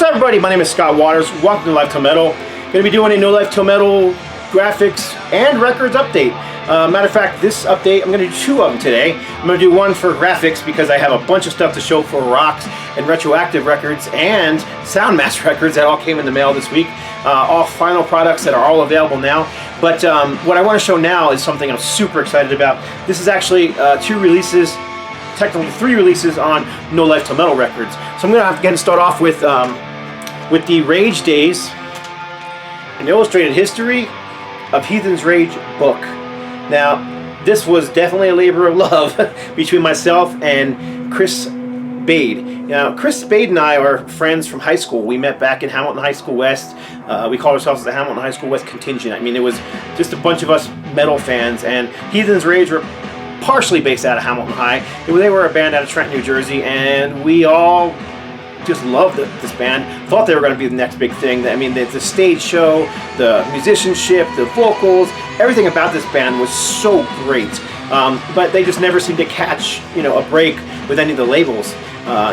What's up, everybody? My name is Scott Waters. Welcome to Life Till Metal. Going to be doing a No Life Till Metal graphics and records update. Matter of fact, this update, I'm going to do two of them today. I'm going to do one for graphics because I have a bunch of stuff to show for rocks and retroactive records and sound mask records that all came in the mail this week. All final products that are all available now. But what I want to show now is something I'm super excited about. This is actually two releases, technically three releases on NoLifeTilMetal Records. So I'm going to have to get start off with the Rage Days, an illustrated history of Heathen's Rage book. Now, this was definitely a labor of love between myself and Chris Bade. Now, Chris Bade and I are friends from high school. We met back in Hamilton High School West. We called ourselves the Hamilton High School West contingent. I mean, it was just a bunch of us metal fans, and Heathen's Rage were partially based out of Hamilton High. They were a band out of Trenton, New Jersey, and we all just loved this band. Thought they were going to be the next big thing. I mean, the stage show, the musicianship, the vocals, everything about this band was so great. But they just never seemed to catch, a break with any of the labels.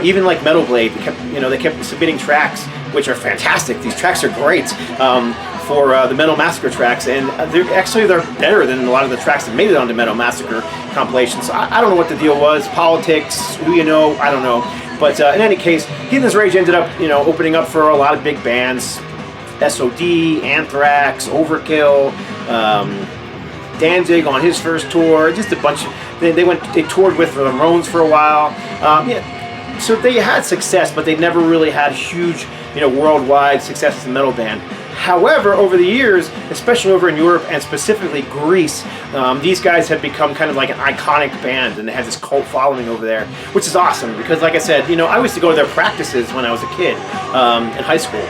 Even like Metal Blade, they kept submitting tracks, which are fantastic. These tracks are great for the Metal Massacre tracks, and they're better than a lot of the tracks that made it onto Metal Massacre compilations. So I don't know what the deal was. Politics, who you know, I don't know. But in any case, Heathen's Rage ended up, opening up for a lot of big bands: SOD, Anthrax, Overkill, Danzig on his first tour. Just a bunch of they toured with the Ramones for a while. So they had success, but they never really had huge, worldwide success as a metal band. However, over the years, especially over in Europe and specifically Greece, these guys have become kind of like an iconic band, and they have this cult following over there, which is awesome because, like I said, I used to go to their practices when I was a kid in high school.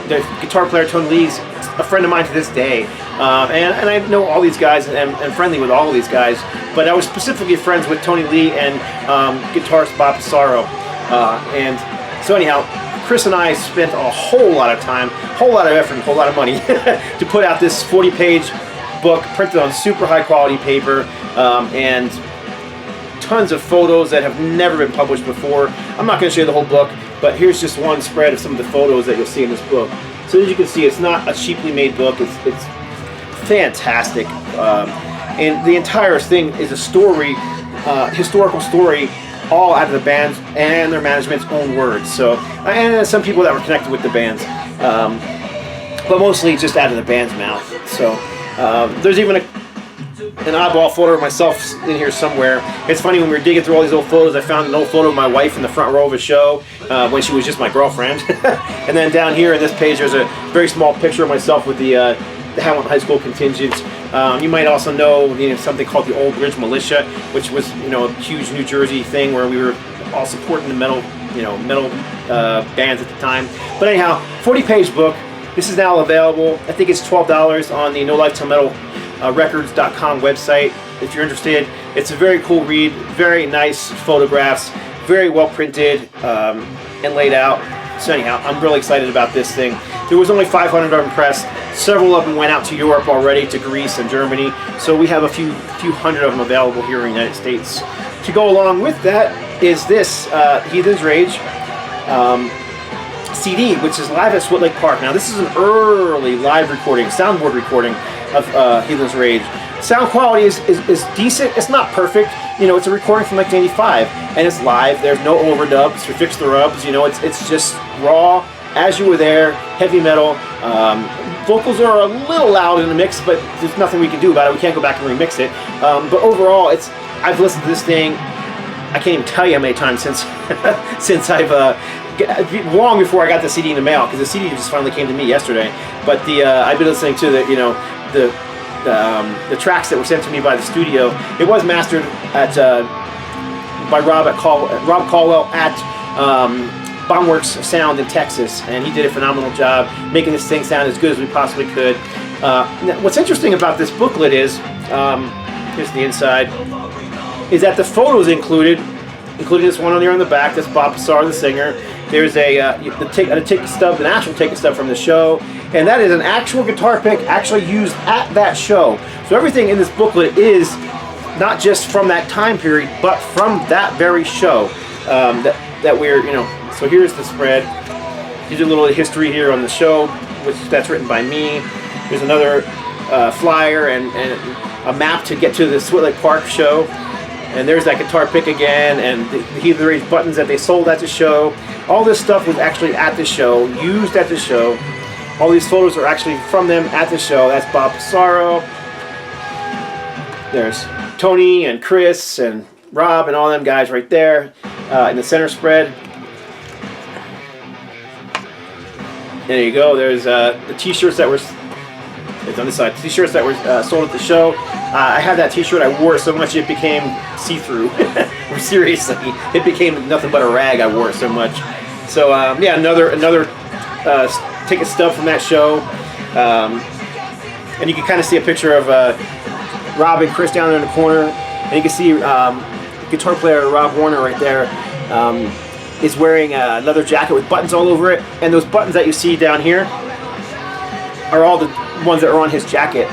The guitar player Tony Lee's a friend of mine to this day, and I know all these guys and friendly with all of these guys, but I was specifically friends with Tony Lee and guitarist Bob Pissarro, and so anyhow, Chris and I spent a whole lot of time, whole lot of effort, and a whole lot of money to put out this 40-page book printed on super high-quality paper, and tons of photos that have never been published before. I'm not going to show you the whole book, but here's just one spread of some of the photos that you'll see in this book. So as you can see, it's not a cheaply made book. It's fantastic, and the entire thing is a story, historical story, all out of the band's and their management's own words. So, and some people that were connected with the bands, but mostly just out of the band's mouth. So, there's even an oddball photo of myself in here somewhere. It's funny, when we were digging through all these old photos, I found an old photo of my wife in the front row of a show when she was just my girlfriend. And then down here in this page, there's a very small picture of myself with the Hamilton High School contingent. You might also know, something called the Old Bridge Militia, which was, a huge New Jersey thing where we were all supporting the metal bands at the time. But anyhow, 40-page book. This is now available. I think it's $12 on the NoLifeTilMetal Records.com website. If you're interested, it's a very cool read. Very nice photographs. Very well printed and laid out. So anyhow, I'm really excited about this thing. There was only 500 of them pressed. Several of them went out to Europe already, to Greece and Germany. So we have a few hundred of them available here in the United States. To go along with that is this Heathen's Rage CD, which is live at Swift Lake Park. Now, this is an early live recording, soundboard recording of Heathen's Rage. Sound quality is decent. It's not perfect. It's a recording from 1985, and it's live. There's no overdubs or fix the rubs. It's just raw, as you were there, heavy metal. Vocals are a little loud in the mix, but there's nothing we can do about it. We can't go back and remix it. But overall, I've listened to this thing, I can't even tell you how many times since I've long before I got the CD in the mail, because the CD just finally came to me yesterday. But I've been listening to the tracks that were sent to me by the studio. It was mastered by Rob Caldwell at Bombworks Sound in Texas, and he did a phenomenal job making this thing sound as good as we possibly could. What's interesting about this booklet is, here's the inside, is that the photos including this one on there on the back. That's Bob Pissarro, the singer. There's a ticket stub, an actual ticket stub from the show, and that is an actual guitar pick actually used at that show. So everything in this booklet is not just from that time period, but from that very show that we're, So here's the spread. Here's a little history here on the show, which that's written by me. There's another flyer and a map to get to the Swift Lake Park show. And there's that guitar pick again, and the Heathen Rage buttons that they sold at the show. All this stuff was actually at the show, used at the show. All these photos are actually from them at the show. That's Bob Pissarro. There's Tony and Chris and Rob and all them guys right there in the center spread. There you go. There's the t-shirts that were... It's on this side. T-shirts that were sold at the show. I had that T-shirt. I wore it so much it became see-through. Seriously, it became nothing but a rag. I wore it so much. So yeah, another ticket stub from that show. And you can kind of see a picture of Rob and Chris down there in the corner, and you can see guitar player Rob Warner right there is wearing a leather jacket with buttons all over it. And those buttons that you see down here are all the ones that are on his jacket.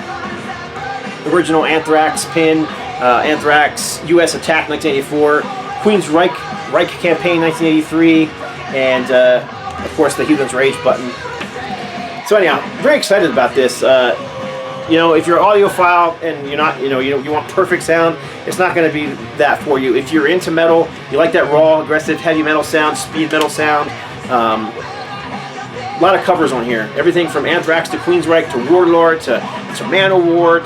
Original Anthrax pin, Anthrax US Attack 1984, Queen's Reich Campaign 1983, and of course the Heathen's Rage button. So anyhow, very excited about this. You know, if you're an audiophile and you're not, you want perfect sound, it's not going to be that for you. If you're into metal, you like that raw, aggressive, heavy metal sound, speed metal sound. A lot of covers on here. Everything from Anthrax to Queensryche to Warlord to Manowar,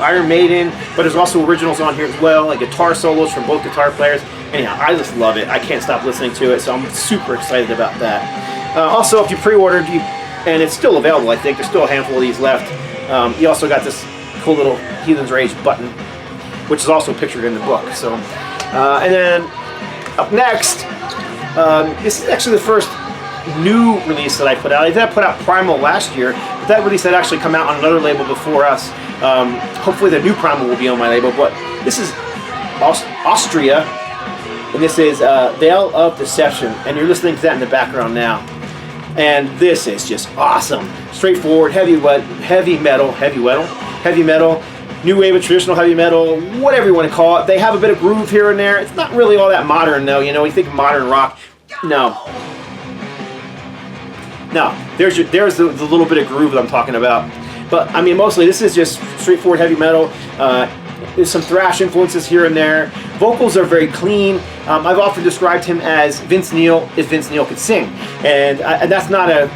Iron Maiden, but there's also originals on here as well, like guitar solos from both guitar players. Anyhow, I just love it. I can't stop listening to it, so I'm super excited about that. Also, if you pre-ordered, and it's still available, I think, there's still a handful of these left, you also got this cool little Heathen's Rage button, which is also pictured in the book. So, and then up next, this is actually the first new release that I put out. I did put out Primal last year, but that release had actually come out on another label before us. Hopefully the new Primal will be on my label, but this is Austria, and this is Veil of Deception, and you're listening to that in the background now. And this is just awesome. Straightforward, heavy metal, new wave of traditional heavy metal, whatever you want to call it. They have a bit of groove here and there. It's not really all that modern though, you think modern rock. No, there's the little bit of groove that I'm talking about. But I mean, mostly this is just straightforward heavy metal. There's some thrash influences here and there. Vocals are very clean. I've often described him as Vince Neil if Vince Neil could sing, and that's not a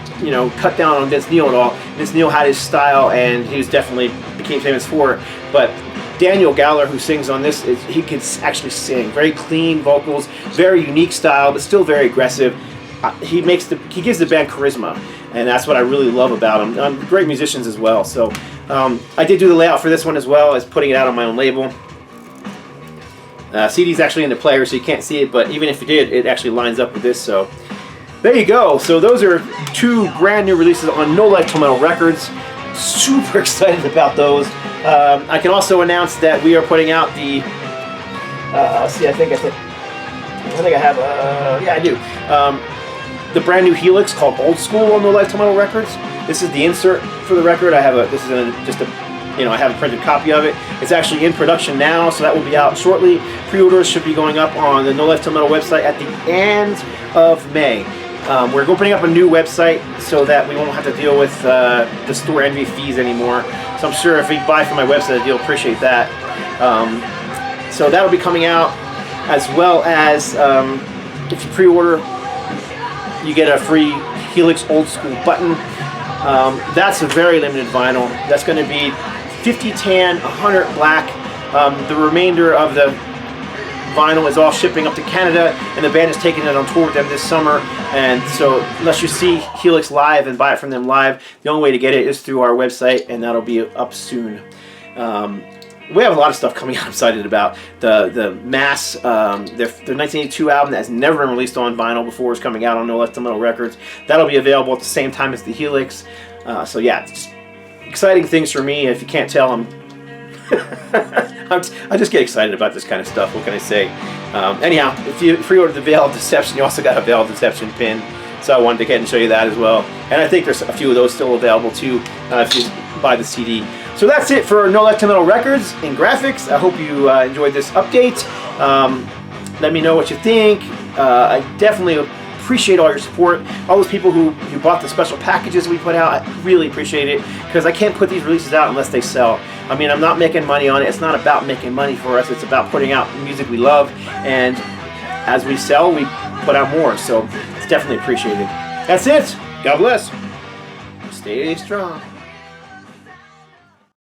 cut down on Vince Neil at all. Vince Neil had his style, and he definitely became famous for it. But Daniel Galler, who sings on this, he could actually sing. Very clean vocals, very unique style, but still very aggressive. He gives the band charisma, and that's what I really love about him. Great musicians as well. So I did do the layout for this one as well as putting it out on my own label. CD's actually in the player, so you can't see it, but even if you did, it actually lines up with this. So there you go. So those are two brand new releases on NoLifeTilMetal Records. Super excited about those. I can also announce that we are putting out the. I think I have. Yeah, I do. The brand new Helix called Old School on NoLifeTilMetal Records. This is the insert for the record. I have I have a printed copy of it. It's actually in production now, so that will be out shortly. Pre-orders should be going up on the NoLifeTilMetal website at the end of May. We're opening up a new website so that we won't have to deal with the store entry fees anymore. So I'm sure if you buy from my website, you'll appreciate that. So that'll be coming out, as well as if you pre-order, you get a free Helix Old School button. That's a very limited vinyl. That's going to be 50 tan, 100 black. The remainder of the vinyl is all shipping up to Canada, and the band is taking it on tour with them this summer. And so unless you see Helix live and buy it from them live, the only way to get it is through our website, and that'll be up soon. We have a lot of stuff coming out. I'm excited about the Mass, their 1982 album that has never been released on vinyl before is coming out on NoLifeTilMetal Records. That'll be available at the same time as the Helix. So yeah, just exciting things for me. If you can't tell, I just get excited about this kind of stuff. What can I say? Anyhow, if you pre-order the Veil of Deception, you also got a Veil of Deception pin. So I wanted to get ahead and show you that as well. And I think there's a few of those still available too if you buy the CD. So that's it for NoLifeTilMetal Records and graphics. I hope you enjoyed this update. Let me know what you think. I definitely appreciate all your support. All those people who bought the special packages we put out, I really appreciate it, because I can't put these releases out unless they sell. I mean, I'm not making money on it. It's not about making money for us. It's about putting out music we love, and as we sell, we put out more. So it's definitely appreciated. That's it. God bless. Stay strong.